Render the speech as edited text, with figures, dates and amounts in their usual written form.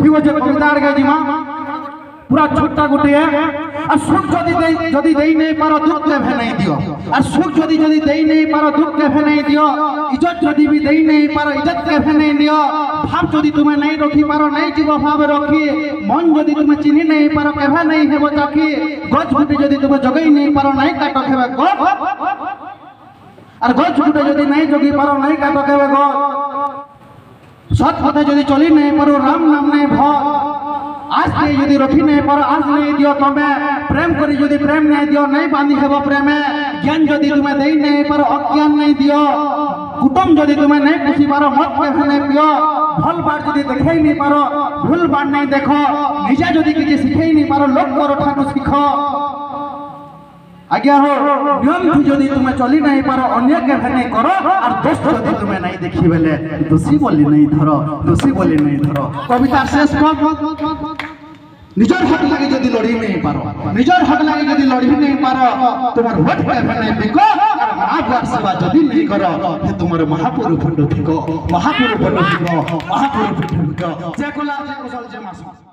ঠিক আছে কবিতা আগে জিমা পুরা ছোট্টা গোটে আর সুখ যদি দেই নেই পারো দুঃখ কেভে নাই দিও আর সুখ যদি দেই নেই পারো দুঃখ কেভে নাই দিও ইজ্জত যদি भी দেই নেই পারো ইজ্জত কেভে নাই দিও ভাব যদি তুমি নাই রখি পারো নাই জীব ভাব রখি মন যদি তুমি চিনি নাই পারো কেভে নাই হেব চাকি গছ গুটি যদি তুমি জগাই নাই পারো নাই কাট কেবে গছ আর গছ গুটি যদি নাই জগি পারো নাই কাট কেবে গছ সৎ পথে যদি চলি নাই পারো রাম নাম নাই ভয় आज नहीं यदि रखी नहीं पर आज नहीं दियो तुम्हें प्रेम करी यदि प्रेम नहीं दियो नहीं बांधी हेबो प्रेमे ज्ञान यदि तुम्हें देई नहीं पर अज्ञान नहीं दियो कुटुम यदि तुम्हें नहीं खुशी पारो मत केभे नहीं पियो भल बात यदि देखे नहीं पारो भूल बात नहीं देखो निजा यदि किसी सिखे नहीं पारो लोक करो ठाकुर सीखो आज्ञा हो नियम यदि तुम्हें चली नहीं पारो अन्य केभे नहीं करो और दोष यदि तुम्हें नहीं देखी बेले दोषी बोली नहीं धरो दोषी बोली नहीं धरो कविता शेष निजर हक लगे यदि लड़ी नहीं पारो निजर हक लगे यदि लड़ी नहीं पारो तुम्हार वोट केभे नहीं बिको और महापुरुष सेवा यदि नहीं करो हे तुम्हारे महापुरुष फंड थिको महापुरुष फंड थिको महापुरुष फंड थिको जय कुशल जय मासु।